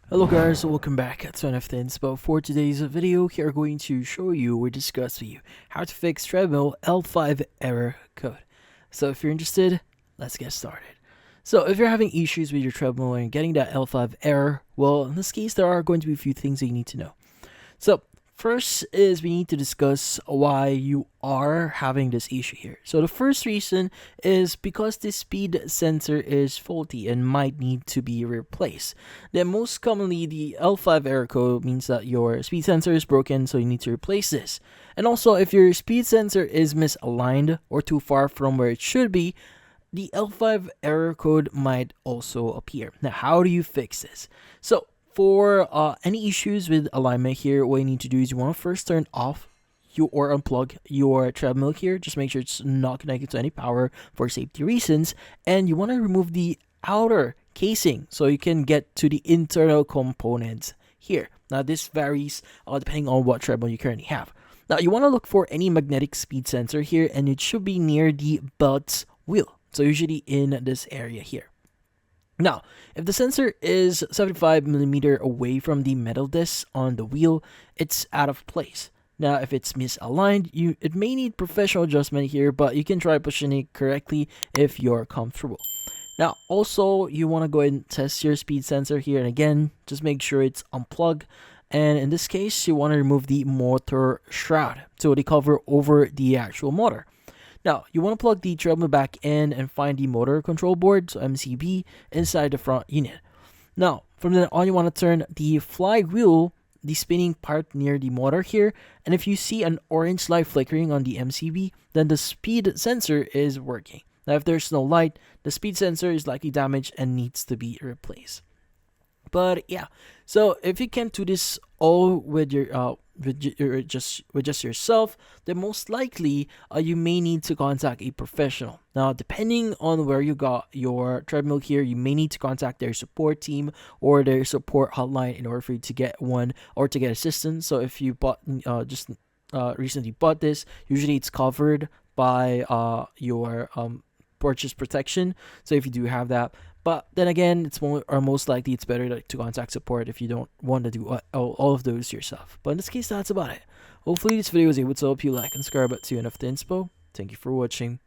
Hello guys, welcome back to One of the Inspo. For today's video, we are going to show you or discuss with you how to fix Treadmill L5 error code. So if you're interested, let's get started. So if you're having issues with your Treadmill and getting that L5 error, well, in this case, there are going to be a few things that you need to know. So first is we need to discuss why you are having this issue here. So the first reason is because the speed sensor is faulty and might need to be replaced. Then most commonly the L5 error code means that your speed sensor is broken, so you need to replace this. And also if your speed sensor is misaligned or too far from where it should be, the L5 error code might also appear. Now how do you fix this? So for any issues with alignment here, what you need to do is you want to first turn off or unplug your treadmill here. Just make sure it's not connected to any power for safety reasons. And you want to remove the outer casing so you can get to the internal components here. Now this varies depending on what treadmill you currently have. Now you want to look for any magnetic speed sensor here, and it should be near the belt's wheel. So usually in this area here. Now, if the sensor is 75mm away from the metal disc on the wheel, it's out of place. Now, if it's misaligned, it may need professional adjustment here, but you can try pushing it correctly if you're comfortable. Now, also, you want to go ahead and test your speed sensor here, and again, just make sure it's unplugged. And in this case, you want to remove the motor shroud, so the cover over the actual motor. Now, you want to plug the treadmill back in and find the motor control board, so MCB, inside the front unit. Now, from then on, you want to turn the flywheel, the spinning part near the motor here, and if you see an orange light flickering on the MCB, then the speed sensor is working. Now, if there's no light, the speed sensor is likely damaged and needs to be replaced. But yeah, so if you can't do this all with your just yourself, then most likely you may need to contact a professional. Now, depending on where you got your treadmill here, you may need to contact their support team or their support hotline in order for you to get one or to get assistance. So if you bought recently bought this, usually it's covered by your purchase protection. So if you do have that. But then again, it's most likely it's better to contact support if you don't want to do all of those yourself. But in this case, that's about it. Hopefully this video was able to help you. Like and subscribe to One of the Inspo. Thank you for watching.